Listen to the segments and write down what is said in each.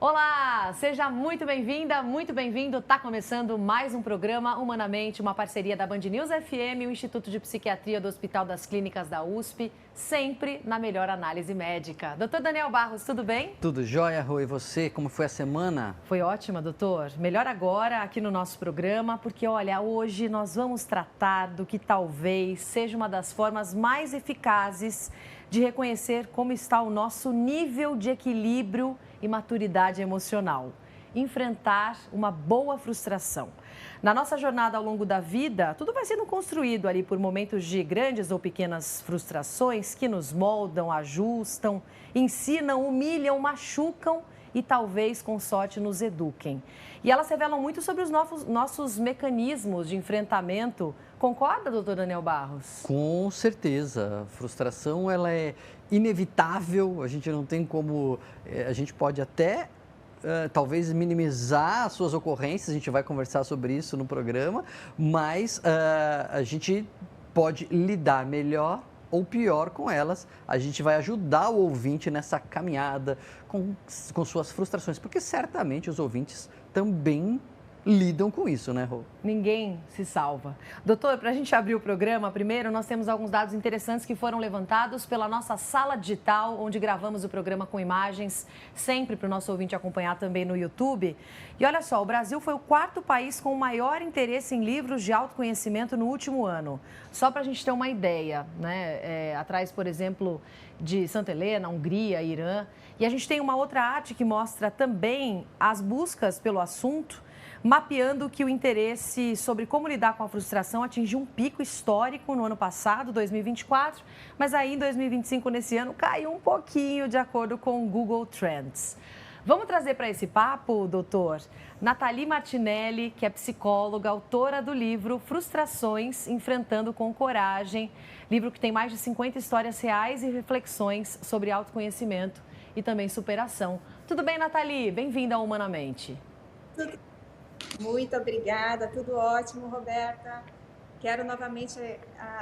Olá, seja muito bem-vinda, muito bem-vindo. Está começando mais um programa Humanamente, uma parceria da Band News FM e o Instituto de Psiquiatria do Hospital das Clínicas da USP, sempre na melhor análise médica. Doutor Daniel Barros, tudo bem? Tudo jóia, Rô, e você? Como foi a semana? Foi ótima, doutor. Melhor agora aqui no nosso programa, porque olha, hoje nós vamos tratar do que talvez seja uma das formas mais eficazes de reconhecer como está o nosso nível de equilíbrio e maturidade emocional. Enfrentar uma boa frustração. Na nossa jornada ao longo da vida, tudo vai sendo construído ali por momentos de grandes ou pequenas frustrações que nos moldam, ajustam, ensinam, humilham, machucam e talvez, com sorte, nos eduquem. E elas revelam muito sobre os nossos mecanismos de enfrentamento. Concorda, doutor Daniel Barros? Com certeza, a frustração ela é inevitável, a gente não tem como, a gente pode até talvez minimizar as suas ocorrências, a gente vai conversar sobre isso no programa, mas a gente pode lidar melhor ou pior com elas, a gente vai ajudar o ouvinte nessa caminhada com suas frustrações, porque certamente os ouvintes também lidam com isso, né, Rô? Ninguém se salva. Doutor, para a gente abrir o programa, primeiro nós temos alguns dados interessantes que foram levantados pela nossa sala digital, onde gravamos o programa com imagens, sempre para o nosso ouvinte acompanhar também no YouTube. E olha só, o Brasil foi o quarto país com o maior interesse em livros de autoconhecimento no último ano. Só para a gente ter uma ideia, né? Atrás, por exemplo, de Santa Helena, Hungria, Irã. E a gente tem uma outra arte que mostra também as buscas pelo assunto, mapeando que o interesse sobre como lidar com a frustração atingiu um pico histórico no ano passado, 2024, mas aí em 2025, nesse ano, caiu um pouquinho, de acordo com o Google Trends. Vamos trazer para esse papo, doutor, Nathalie Martinelli, que é psicóloga, autora do livro Frustrações, Enfrentando com Coragem, livro que tem mais de 50 histórias reais e reflexões sobre autoconhecimento e também superação. Tudo bem, Nathalie? Bem-vinda ao Humanamente. Muito obrigada, tudo ótimo, Roberta. Quero novamente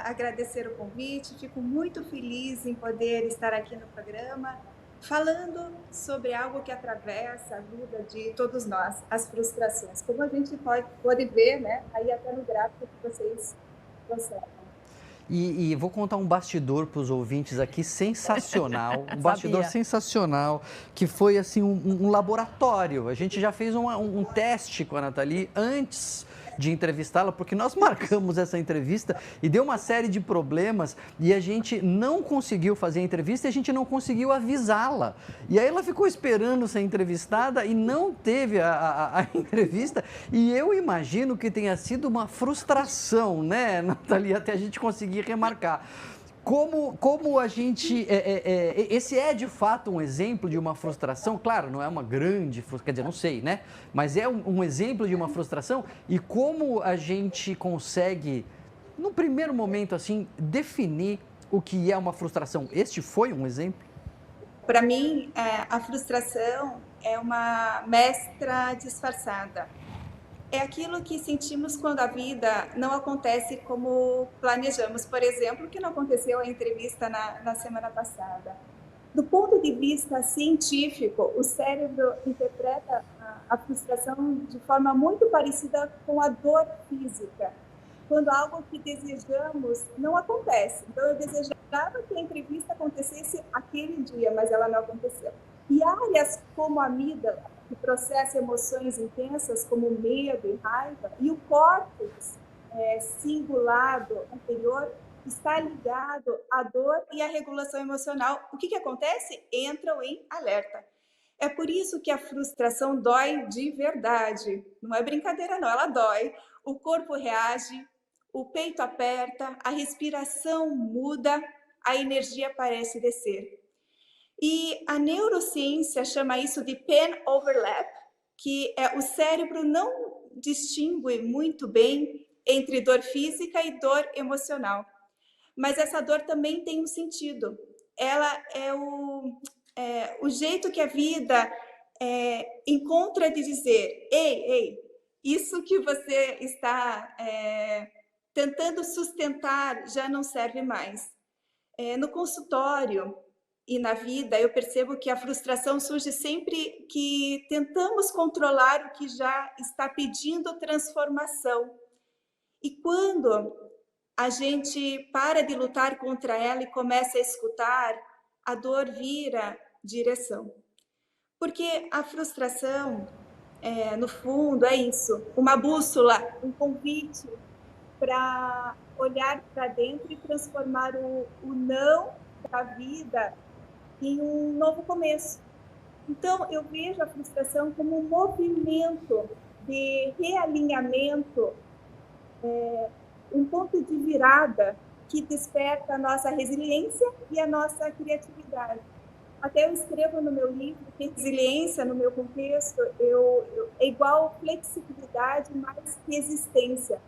agradecer o convite, fico muito feliz em poder estar aqui no programa, falando sobre algo que atravessa a vida de todos nós, as frustrações. Como a gente pode ver, né, aí até no gráfico que vocês trouxeram. E vou contar um bastidor para os ouvintes aqui sensacional, um bastidor sensacional, que foi assim um laboratório. A gente já fez um teste com a Nathalie antes de entrevistá-la, porque nós marcamos essa entrevista e deu uma série de problemas e a gente não conseguiu fazer a entrevista e a gente não conseguiu avisá-la. E aí ela ficou esperando ser entrevistada e não teve a entrevista, e eu imagino que tenha sido uma frustração, né, Nathalie, até a gente conseguir remarcar. Como a gente... esse é, de fato, um exemplo de uma frustração? Claro, não é uma grande frustração, quer dizer, não sei, né? Mas é um exemplo de uma frustração, e como a gente consegue, no primeiro momento, assim, definir o que é uma frustração? Este foi um exemplo? Para mim, a frustração é uma mestra disfarçada. É aquilo que sentimos quando a vida não acontece como planejamos. Por exemplo, o que não aconteceu a entrevista na semana passada. Do ponto de vista científico, o cérebro interpreta a frustração de forma muito parecida com a dor física. Quando algo que desejamos não acontece. Então, eu desejava que a entrevista acontecesse aquele dia, mas ela não aconteceu. E áreas como a amígdala, que processa emoções intensas como medo e raiva, e o córtex cingulado anterior está ligado à dor e à regulação emocional. O que acontece? Entram em alerta. É por isso que a frustração dói de verdade. Não é brincadeira, não, ela dói. O corpo reage, o peito aperta, a respiração muda, a energia parece descer. E a neurociência chama isso de pain overlap, que é o cérebro não distingue muito bem entre dor física e dor emocional. Mas essa dor também tem um sentido. Ela é o jeito que a vida encontra de dizer: ei, isso que você está tentando sustentar já não serve mais. No consultório, e na vida, eu percebo que a frustração surge sempre que tentamos controlar o que já está pedindo transformação. E quando a gente para de lutar contra ela e começa a escutar, a dor vira direção. Porque a frustração, no fundo, é isso, uma bússola, um convite para olhar para dentro e transformar o não da vida em um novo começo. Então, eu vejo a frustração como um movimento de realinhamento, um ponto de virada que desperta a nossa resiliência e a nossa criatividade. Até eu escrevo no meu livro que resiliência, no meu contexto, é igual flexibilidade mais resistência.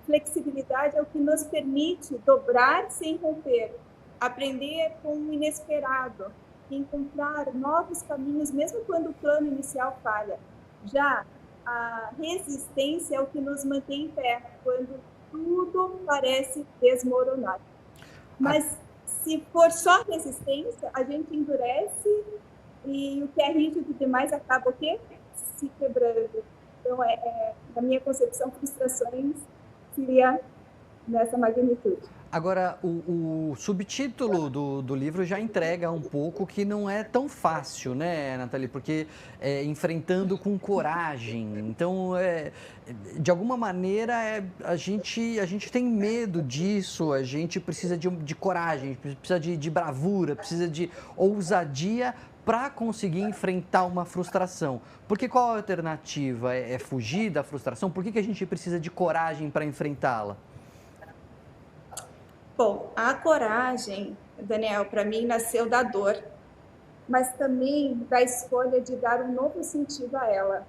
Flexibilidade é o que nos permite dobrar sem romper, aprender com o inesperado, encontrar novos caminhos, mesmo quando o plano inicial falha. Já a resistência é o que nos mantém em pé, quando tudo parece desmoronar. Mas se for só resistência, a gente endurece e o que é rígido demais acaba o quê? Se quebrando. Então, na minha concepção, frustrações seria nessa magnitude. Agora, o subtítulo do livro já entrega um pouco que não é tão fácil, né, Nathalie? Porque enfrentando com coragem. Então, de alguma maneira, a gente tem medo disso, a gente precisa de coragem, precisa de bravura, precisa de ousadia para conseguir enfrentar uma frustração. Porque qual a alternativa? É fugir da frustração? Por que a gente precisa de coragem para enfrentá-la? Bom, a coragem, Daniel, para mim nasceu da dor, mas também da escolha de dar um novo sentido a ela.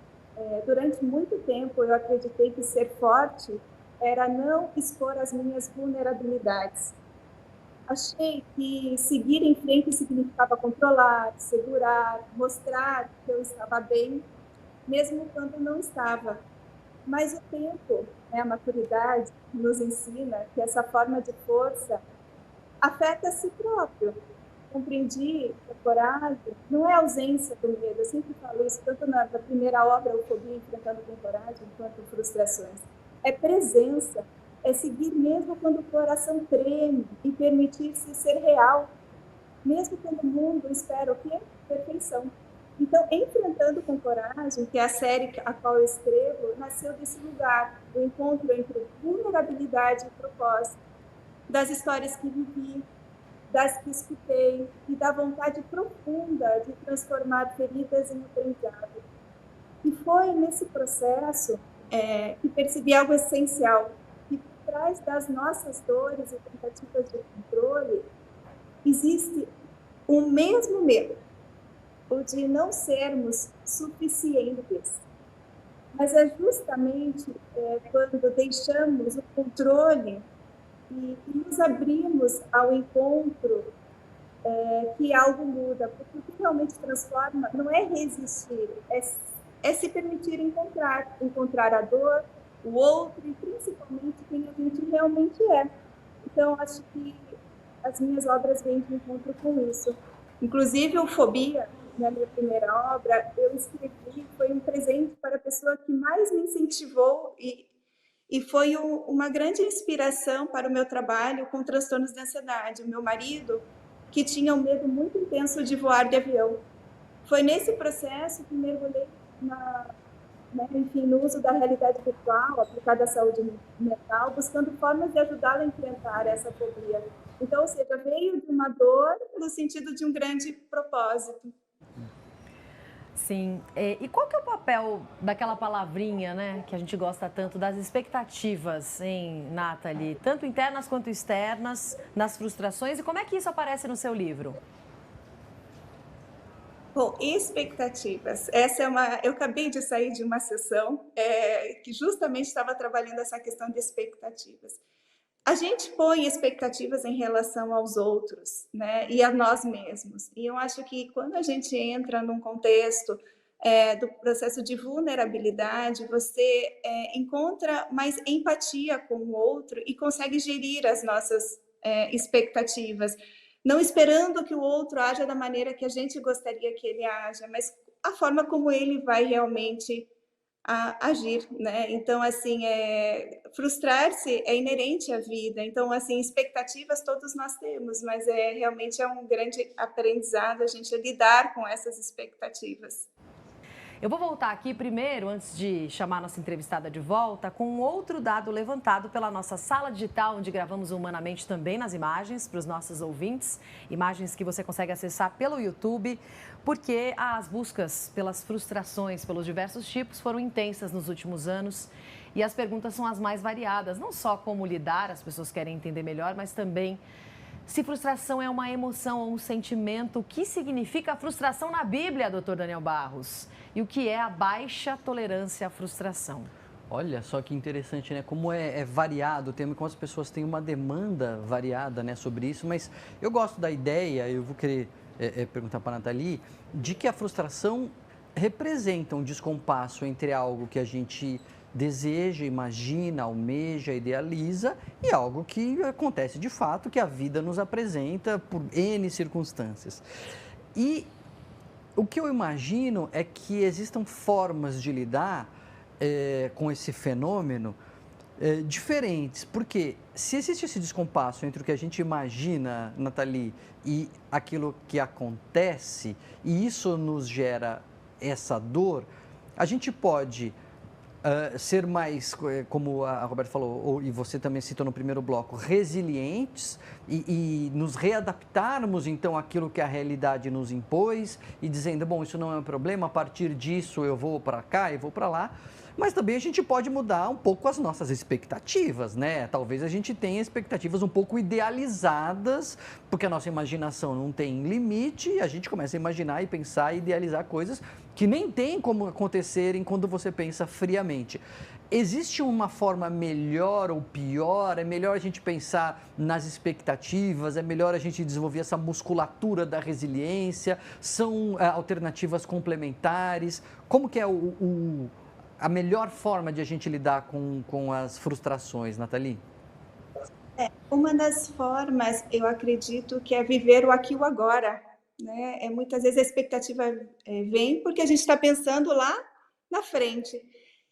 Durante muito tempo eu acreditei que ser forte era não expor as minhas vulnerabilidades. Achei que seguir em frente significava controlar, segurar, mostrar que eu estava bem, mesmo quando não estava. Mas o tempo, a maturidade, nos ensina que essa forma de força afeta a si próprio. Compreendi que a coragem não é ausência do medo. Eu sempre falo isso, tanto na primeira obra, Fobia, Enfrentando com Coragem, quanto Frustrações. É presença, é seguir mesmo quando o coração treme e permitir-se ser real, mesmo quando o mundo espera o quê? Perfeição. Então, Enfrentando com Coragem, que é a série a qual eu escrevo, nasceu desse lugar, do encontro entre vulnerabilidade e propósito, das histórias que vivi, das que escutei e da vontade profunda de transformar feridas em aprendizado. E foi nesse processo que percebi algo essencial, que por trás das nossas dores e tentativas de controle existe o mesmo medo, o de não sermos suficientes. Mas é justamente quando deixamos o controle e nos abrimos ao encontro que algo muda, porque o que realmente transforma não é resistir, é se permitir encontrar a dor, o outro e principalmente quem a gente realmente é. Então, acho que as minhas obras vêm de encontro com isso. Inclusive, o Fobia, na minha primeira obra, eu escrevi, foi um presente para a pessoa que mais me incentivou e foi uma grande inspiração para o meu trabalho com transtornos de ansiedade. O meu marido, que tinha um medo muito intenso de voar de avião. Foi nesse processo que mergulhei no uso da realidade virtual aplicada à saúde mental, buscando formas de ajudá-lo a enfrentar essa fobia. Então, ou seja, veio de uma dor no sentido de um grande propósito. Sim. E qual que é o papel daquela palavrinha, né, que a gente gosta tanto, das expectativas, hein, Nathalie? Tanto internas quanto externas, nas frustrações. E como é que isso aparece no seu livro? Bom, expectativas. Eu acabei de sair de uma sessão que justamente estava trabalhando essa questão de expectativas. A gente põe expectativas em relação aos outros, né, e a nós mesmos. E eu acho que quando a gente entra num contexto do processo de vulnerabilidade, você encontra mais empatia com o outro e consegue gerir as nossas expectativas. não esperando que o outro haja da maneira que a gente gostaria que ele haja, mas a forma como ele vai realmente agir, né? Então, assim, frustrar-se é inerente à vida. Então, assim, expectativas todos nós temos, mas realmente é um grande aprendizado a gente lidar com essas expectativas. Eu vou voltar aqui primeiro, antes de chamar nossa entrevistada de volta, com um outro dado levantado pela nossa sala digital, onde gravamos Humanamente também nas imagens para os nossos ouvintes. Imagens que você consegue acessar pelo YouTube, porque as buscas pelas frustrações, pelos diversos tipos, foram intensas nos últimos anos. E as perguntas são as mais variadas, não só como lidar, as pessoas querem entender melhor, mas também se frustração é uma emoção ou um sentimento. O que significa a frustração na Bíblia, doutor Daniel Barros? E o que é a baixa tolerância à frustração? Olha só que interessante, né? Como é variado o tema e como as pessoas têm uma demanda variada, né, sobre isso. Mas eu gosto da ideia, eu vou querer perguntar para a Nathalie, de que a frustração representa um descompasso entre algo que a gente deseja, imagina, almeja, idealiza e algo que acontece de fato, que a vida nos apresenta por N circunstâncias. E o que eu imagino é que existam formas de lidar com esse fenômeno diferentes, porque se existe esse descompasso entre o que a gente imagina, Nathalie, e aquilo que acontece, e isso nos gera essa dor, a gente pode ser mais, como a Roberta falou, e você também citou no primeiro bloco, resilientes e nos readaptarmos então àquilo que a realidade nos impôs e dizendo, bom, isso não é um problema, a partir disso eu vou para cá, eu vou para lá. Mas também a gente pode mudar um pouco as nossas expectativas, né? Talvez a gente tenha expectativas um pouco idealizadas, porque a nossa imaginação não tem limite e a gente começa a imaginar e pensar e idealizar coisas que nem tem como acontecerem quando você pensa friamente. Existe uma forma melhor ou pior? É melhor a gente pensar nas expectativas? É melhor a gente desenvolver essa musculatura da resiliência? São alternativas complementares? Como que é a melhor forma de a gente lidar com as frustrações, Nathalie? Uma das formas, eu acredito, que é viver o aqui e o agora, né? Muitas vezes a expectativa vem porque a gente está pensando lá na frente.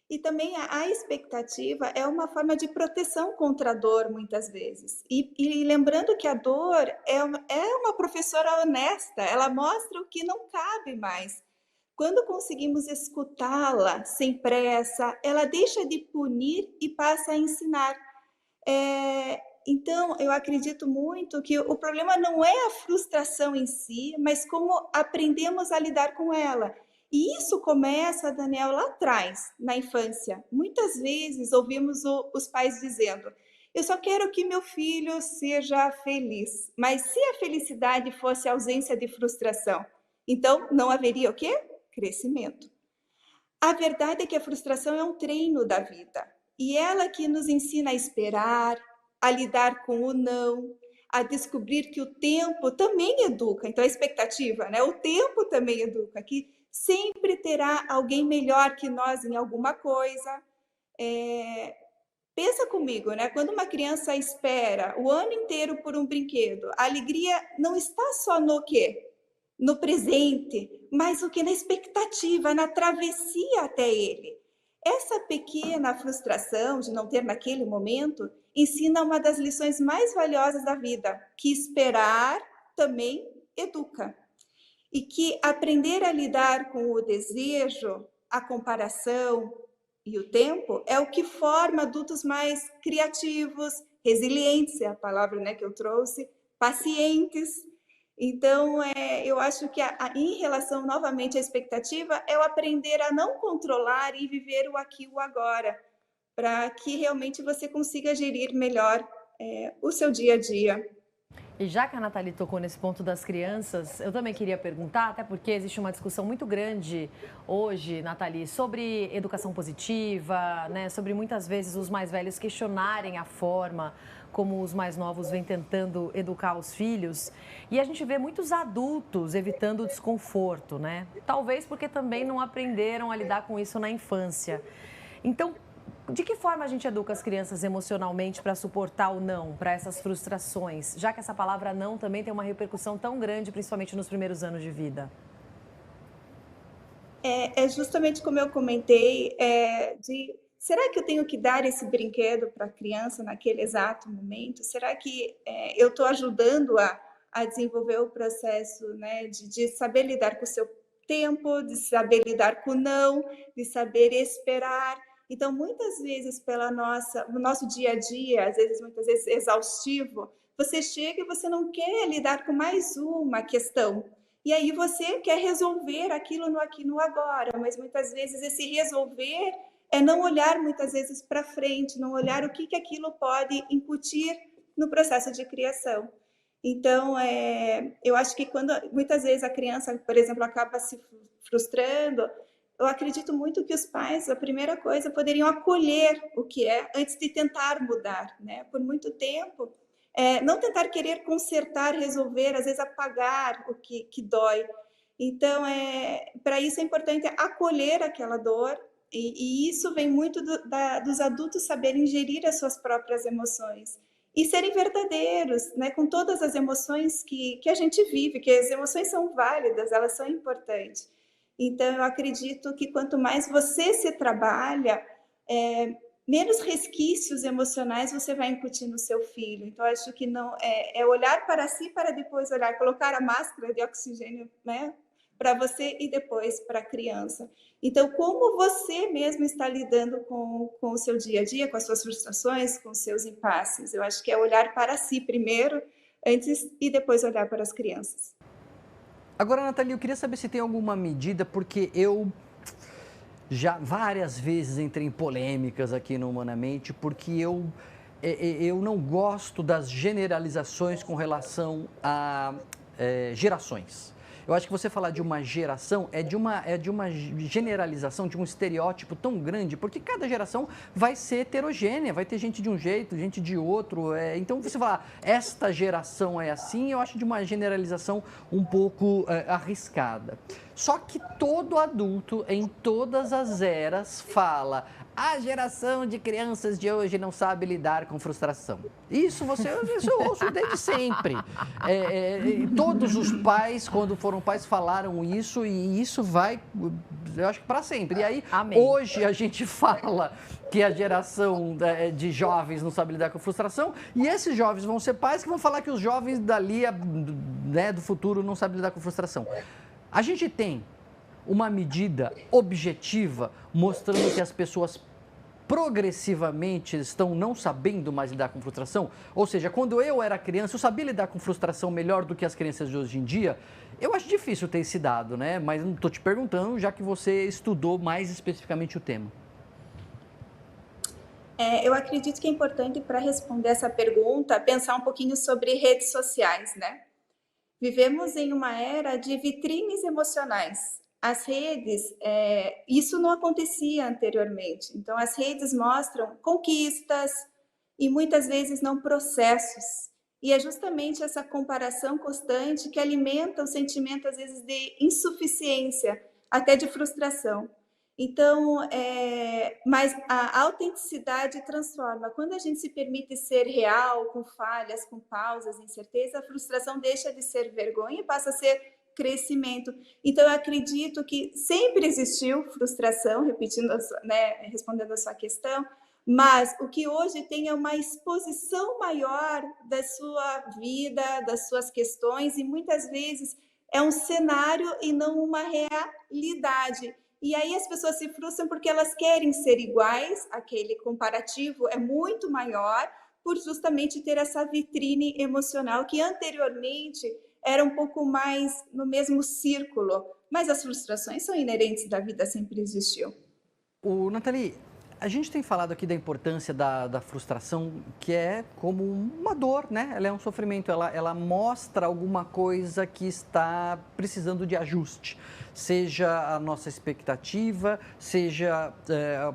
E também a expectativa é uma forma de proteção contra a dor, muitas vezes. E lembrando que a dor é uma professora honesta, ela mostra o que não cabe mais. Quando conseguimos escutá-la sem pressa, ela deixa de punir e passa a ensinar. Então, eu acredito muito que o problema não é a frustração em si, mas como aprendemos a lidar com ela. E isso começa, Daniel, lá atrás, na infância. Muitas vezes ouvimos os pais dizendo: eu só quero que meu filho seja feliz. Mas se a felicidade fosse a ausência de frustração, então não haveria o quê? Crescimento. A verdade é que a frustração é um treino da vida. E ela que nos ensina a esperar, a lidar com o não, a descobrir que o tempo também educa. Então, a expectativa, né? O tempo também educa, que sempre terá alguém melhor que nós em alguma coisa. Pensa comigo, né? Quando uma criança espera o ano inteiro por um brinquedo, a alegria não está só no quê? No presente, mas o que? Na expectativa, na travessia até ele. Essa pequena frustração de não ter naquele momento ensina uma das lições mais valiosas da vida, que esperar também educa. E que aprender a lidar com o desejo, a comparação e o tempo é o que forma adultos mais criativos, resilientes, é a palavra, né, que eu trouxe, pacientes. Então, eu acho que em relação novamente à expectativa, é o aprender a não controlar e viver o aqui e o agora, para que realmente você consiga gerir melhor o seu dia a dia. E já que a Nathalie tocou nesse ponto das crianças, eu também queria perguntar, até porque existe uma discussão muito grande hoje, Nathalie, sobre educação positiva, né? Sobre muitas vezes os mais velhos questionarem a forma como os mais novos vêm tentando educar os filhos. E a gente vê muitos adultos evitando o desconforto, né? Talvez porque também não aprenderam a lidar com isso na infância. Então, De que forma a gente educa as crianças emocionalmente para suportar o não, para essas frustrações? Já que essa palavra não também tem uma repercussão tão grande, principalmente nos primeiros anos de vida. É justamente como eu comentei, será que eu tenho que dar esse brinquedo para a criança naquele exato momento? Será que eu estou ajudando a desenvolver o processo, né, de saber lidar com o seu tempo, de saber lidar com o não, de saber esperar? Então, muitas vezes, no nosso dia a dia, muitas vezes exaustivo, você chega e você não quer lidar com mais uma questão. E aí você quer resolver aquilo no aqui no agora, mas muitas vezes esse resolver é não olhar muitas vezes para frente, não olhar o que aquilo pode incutir no processo de criação. Então, eu acho que quando muitas vezes a criança, por exemplo, acaba se frustrando, eu acredito muito que os pais, a primeira coisa, poderiam acolher o que é antes de tentar mudar, né? Por muito tempo, não tentar querer consertar, resolver, às vezes apagar o que dói. Então, para isso é importante acolher aquela dor, e isso vem muito dos adultos saberem gerir as suas próprias emoções e serem verdadeiros, né, com todas as emoções que a gente vive, que as emoções são válidas, elas são importantes. Então, eu acredito que quanto mais você se trabalha, menos resquícios emocionais você vai incutir no seu filho. Então, acho que não é olhar para si para depois olhar, colocar a máscara de oxigênio, né, para você e depois para a criança. Então, como você mesmo está lidando com o seu dia a dia, com as suas frustrações, com os seus impasses? Eu acho que é olhar para si primeiro, antes e depois olhar para as crianças. Agora, Nathalie, eu queria saber se tem alguma medida, porque eu já várias vezes entrei em polêmicas aqui no Humanamente, porque eu não gosto das generalizações com relação a gerações. Eu acho que você falar de uma geração é de uma generalização, de um estereótipo tão grande, porque cada geração vai ser heterogênea, vai ter gente de um jeito, gente de outro. Então, você falar, esta geração é assim, eu acho de uma generalização um pouco arriscada. Só que todo adulto, em todas as eras, fala: a geração de crianças de hoje não sabe lidar com frustração. Isso eu ouço desde sempre. Todos os pais, quando foram pais, falaram isso, e isso vai, eu acho que para sempre. E aí, Amém. Hoje a gente fala que a geração de jovens não sabe lidar com frustração, e esses jovens vão ser pais que vão falar que os jovens dali, né, do futuro não sabem lidar com frustração. A gente tem uma medida objetiva mostrando que as pessoas progressivamente estão não sabendo mais lidar com frustração? Ou seja, quando eu era criança, eu sabia lidar com frustração melhor do que as crianças de hoje em dia? Eu acho difícil ter esse dado, né? Mas não estou te perguntando, já que você estudou mais especificamente o tema. Eu acredito que é importante, para responder essa pergunta, pensar um pouquinho sobre redes sociais, né? Vivemos em uma era de vitrines emocionais. As redes, isso não acontecia anteriormente. Então, as redes mostram conquistas e muitas vezes não processos. E é justamente essa comparação constante que alimenta o sentimento, às vezes, de insuficiência, até de frustração. Então, mas a autenticidade transforma. Quando a gente se permite ser real, com falhas, com pausas, incerteza, a frustração deixa de ser vergonha e passa a ser crescimento. Então, eu acredito que sempre existiu frustração, respondendo a sua questão, mas o que hoje tem é uma exposição maior da sua vida, das suas questões, e muitas vezes é um cenário e não uma realidade. E aí as pessoas se frustram porque elas querem ser iguais, aquele comparativo é muito maior, por justamente ter essa vitrine emocional que anteriormente era um pouco mais no mesmo círculo. Mas as frustrações são inerentes da vida, sempre existiu. Nathalie, a gente tem falado aqui da importância da frustração, que é como uma dor, né? Ela é um sofrimento, ela mostra alguma coisa que está precisando de ajuste. Seja a nossa expectativa, seja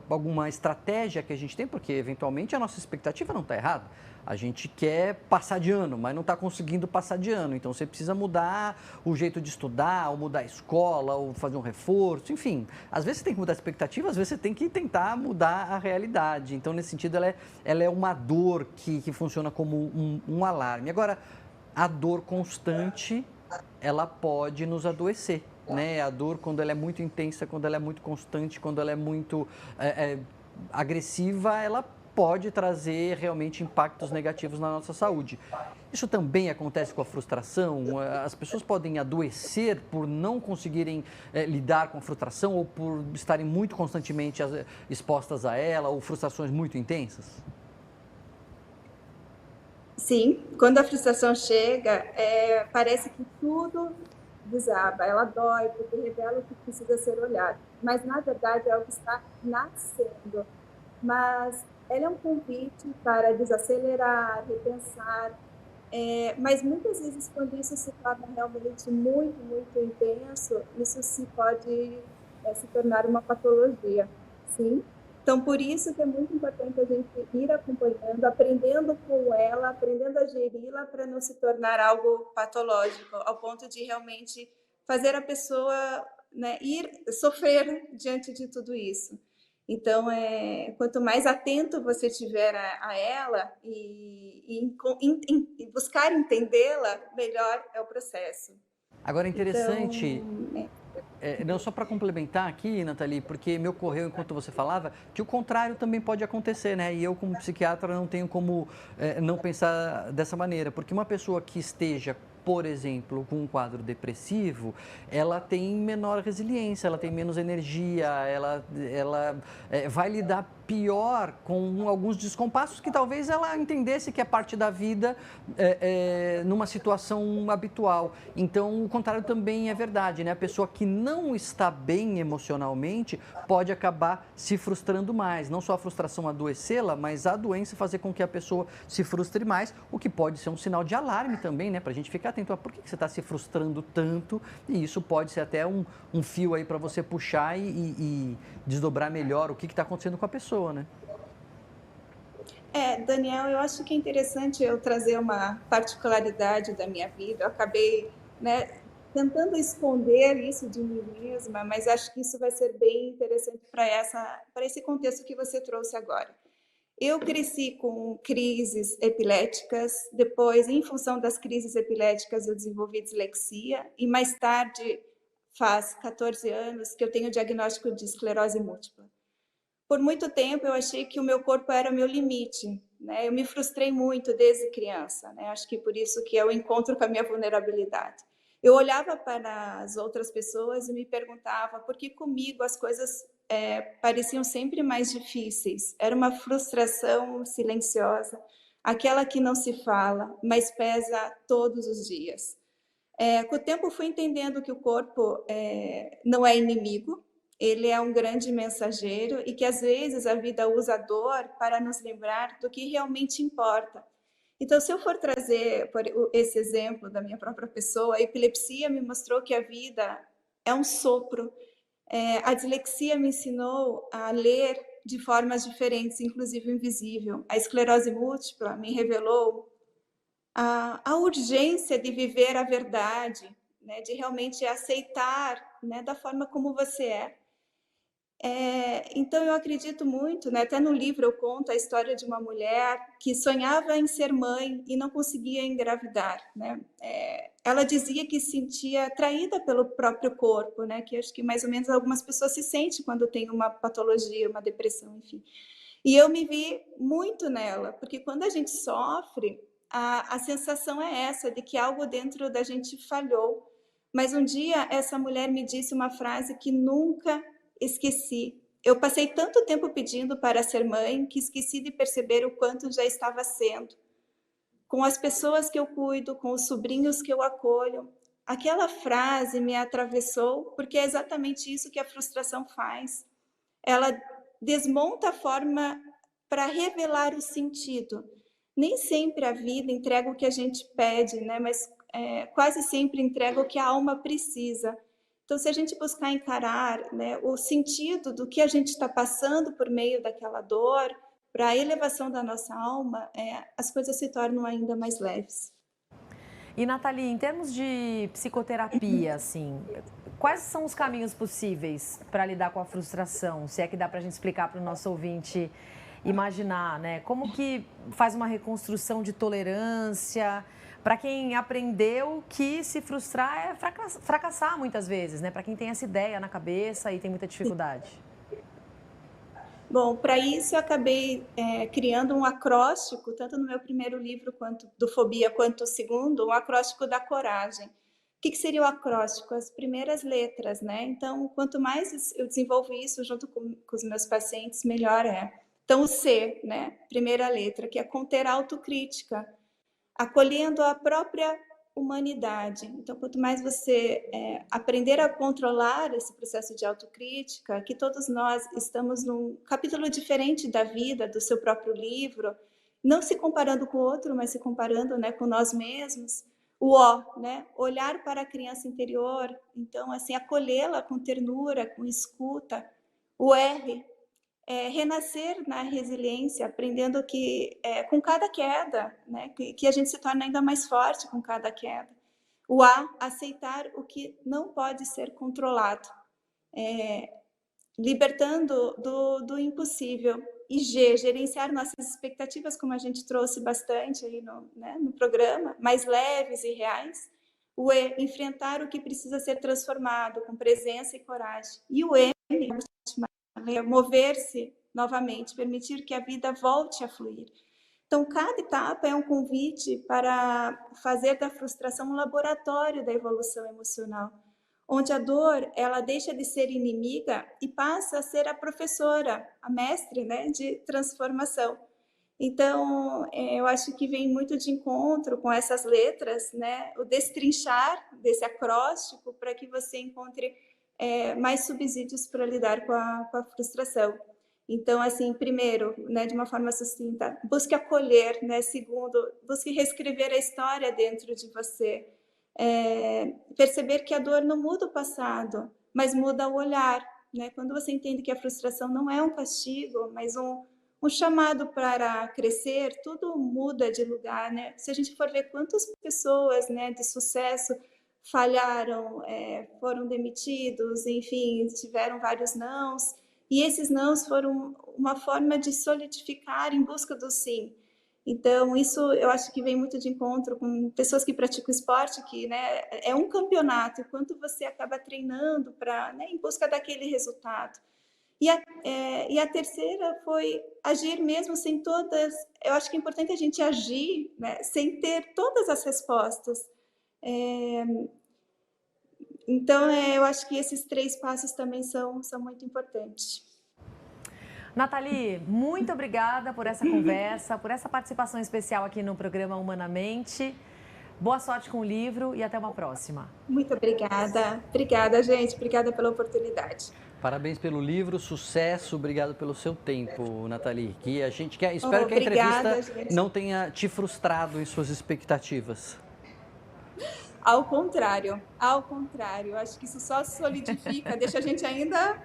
alguma estratégia que a gente tem, porque eventualmente a nossa expectativa não está errada. A gente quer passar de ano, mas não está conseguindo passar de ano. Então, você precisa mudar o jeito de estudar, ou mudar a escola, ou fazer um reforço, enfim. Às vezes você tem que mudar a expectativa, às vezes você tem que tentar mudar a realidade. Então, nesse sentido, ela é uma dor que funciona como um alarme. Agora, a dor constante, ela pode nos adoecer. Né? A dor, quando ela é muito intensa, quando ela é muito constante, quando ela é muito agressiva, ela pode trazer realmente impactos negativos na nossa saúde. Isso também acontece com a frustração? As pessoas podem adoecer por não conseguirem lidar com a frustração ou por estarem muito constantemente expostas a ela, ou frustrações muito intensas? Sim, quando a frustração chega, parece que tudo desaba, ela dói, porque revela o que precisa ser olhado. Mas, na verdade, é o que está nascendo. Mas ela é um convite para desacelerar, repensar. Mas, muitas vezes, quando isso se torna realmente muito, muito intenso, isso pode se tornar uma patologia, sim? Então, por isso que é muito importante a gente ir acompanhando, aprendendo com ela, aprendendo a geri-la para não se tornar algo patológico, ao ponto de realmente fazer a pessoa, né, ir sofrer diante de tudo isso. Então, quanto mais atento você estiver a ela e buscar entendê-la, melhor é o processo. Agora, interessante... Então, não, só para complementar aqui, Nathalie, porque me ocorreu enquanto você falava que o contrário também pode acontecer, né? E eu, como psiquiatra, não tenho como não pensar dessa maneira, porque uma pessoa que esteja, por exemplo, com um quadro depressivo, ela tem menor resiliência, ela tem menos energia, ela vai lidar pior com alguns descompassos que talvez ela entendesse que é parte da vida numa situação habitual. Então, o contrário também é verdade, né? A pessoa que não está bem emocionalmente pode acabar se frustrando mais. Não só a frustração adoecê-la, mas a doença fazer com que a pessoa se frustre mais, o que pode ser um sinal de alarme também, né? Para a gente ficar atento a por que você está se frustrando tanto, e isso pode ser até um fio aí para você puxar e desdobrar melhor o que está acontecendo com a pessoa, né? Daniel, eu acho que é interessante eu trazer uma particularidade da minha vida. Eu acabei, né, tentando esconder isso de mim mesma, mas acho que isso vai ser bem interessante para esse contexto que você trouxe agora. Eu cresci com crises epiléticas, depois, em função das crises epiléticas, eu desenvolvi dislexia, e mais tarde, faz 14 anos, que eu tenho o diagnóstico de esclerose múltipla. Por muito tempo, eu achei que o meu corpo era o meu limite, né? Eu me frustrei muito desde criança, né? Acho que por isso que eu encontro com a minha vulnerabilidade. Eu olhava para as outras pessoas e me perguntava por que comigo as coisas pareciam sempre mais difíceis. Era uma frustração silenciosa, aquela que não se fala, mas pesa todos os dias. Com o tempo, fui entendendo que o corpo não é inimigo, ele é um grande mensageiro e que, às vezes, a vida usa a dor para nos lembrar do que realmente importa. Então, se eu for trazer esse exemplo da minha própria pessoa, a epilepsia me mostrou que a vida é um sopro. A dislexia me ensinou a ler de formas diferentes, inclusive o invisível. A esclerose múltipla me revelou a urgência de viver a verdade, né, de realmente aceitar, né, da forma como você é. Então, eu acredito muito, né, até no livro eu conto a história de uma mulher que sonhava em ser mãe e não conseguia engravidar, né? Ela dizia que se sentia atraída pelo próprio corpo, né, que acho que mais ou menos algumas pessoas se sentem quando tem uma patologia, uma depressão, enfim. E eu me vi muito nela, porque quando a gente sofre, a sensação é essa, de que algo dentro da gente falhou. Mas um dia essa mulher me disse uma frase que nunca esqueci. Eu passei tanto tempo pedindo para ser mãe que esqueci de perceber o quanto já estava sendo. Com as pessoas que eu cuido, com os sobrinhos que eu acolho. Aquela frase me atravessou, porque é exatamente isso que a frustração faz. Ela desmonta a forma para revelar o sentido. Nem sempre a vida entrega o que a gente pede, né? Mas quase sempre entrega o que a alma precisa. Então, se a gente buscar encarar, né, o sentido do que a gente está passando por meio daquela dor, para a elevação da nossa alma, as coisas se tornam ainda mais leves. E, Nathalie, em termos de psicoterapia, assim, quais são os caminhos possíveis para lidar com a frustração? Se é que dá para a gente explicar para o nosso ouvinte imaginar, né? Como que faz uma reconstrução de tolerância para quem aprendeu que se frustrar é fracassar muitas vezes, né? Para quem tem essa ideia na cabeça e tem muita dificuldade. Bom, para isso eu acabei criando um acróstico, tanto no meu primeiro livro quanto do Fobia, quanto o segundo, um acróstico da coragem. O que seria o acróstico? As primeiras letras, né? Então, quanto mais eu desenvolvo isso junto com os meus pacientes, melhor é. Então, o C, né? Primeira letra, que é conter autocrítica, acolhendo a própria humanidade. Então, quanto mais você aprender a controlar esse processo de autocrítica, que todos nós estamos num capítulo diferente da vida, do seu próprio livro, não se comparando com o outro, mas se comparando, né, com nós mesmos. O O, né, olhar para a criança interior, então, assim, acolhê-la com ternura, com escuta. O R, renascer na resiliência, aprendendo que com cada queda, né, que a gente se torna ainda mais forte com cada queda. O A, aceitar o que não pode ser controlado, libertando do impossível. E G, gerenciar nossas expectativas, como a gente trouxe bastante aí no programa, mais leves e reais. O E, enfrentar o que precisa ser transformado com presença e coragem. E o M, mover-se novamente, permitir que a vida volte a fluir. Então, cada etapa é um convite para fazer da frustração um laboratório da evolução emocional, onde a dor ela deixa de ser inimiga e passa a ser a professora, a mestre, né, de transformação. Então, eu acho que vem muito de encontro com essas letras, né, o destrinchar desse acróstico para que você encontre mais subsídios para lidar com a frustração. Então, assim, primeiro, né, de uma forma sucinta, busque acolher, né? Segundo, busque reescrever a história dentro de você. Perceber que a dor não muda o passado, mas muda o olhar, né? Quando você entende que a frustração não é um castigo, mas um chamado para crescer, tudo muda de lugar, né? Se a gente for ver quantas pessoas, né, de sucesso falharam, foram demitidos, enfim, tiveram vários nãos, e esses nãos foram uma forma de solidificar em busca do sim. Então, isso eu acho que vem muito de encontro com pessoas que praticam esporte, que, né, é um campeonato, quanto você acaba treinando para, né, em busca daquele resultado. E a terceira foi agir mesmo sem todas... Eu acho que é importante a gente agir, né, sem ter todas as respostas. Então, eu acho que esses 3 passos também são muito importantes. Nathalie, muito obrigada por essa conversa, por essa participação especial aqui no programa Humanamente. Boa sorte com o livro e até uma próxima. Muito obrigada. Obrigada, gente. Obrigada pela oportunidade. Parabéns pelo livro, sucesso, obrigado pelo seu tempo, Nathalie. Que a gente quer, espero que a entrevista não tenha te frustrado em suas expectativas. Ao contrário. Acho que isso só solidifica, deixa a gente ainda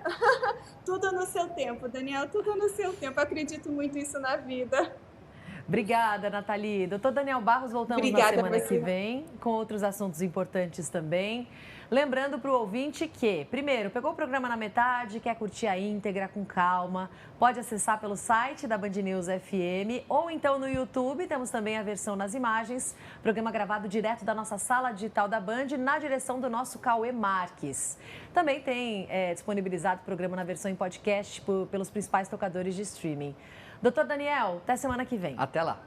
tudo no seu tempo, Daniel, tudo no seu tempo. Eu acredito muito nisso na vida. Obrigada, Nathalie. Doutor Daniel Barros, voltamos na semana que vem com outros assuntos importantes também. Lembrando para o ouvinte que, primeiro, pegou o programa na metade, quer curtir a íntegra com calma, pode acessar pelo site da Band News FM ou então no YouTube, temos também a versão nas imagens, programa gravado direto da nossa sala digital da Band, na direção do nosso Cauê Marques. Também tem disponibilizado o programa na versão em podcast pelos principais tocadores de streaming. Doutor Daniel, até semana que vem. Até lá.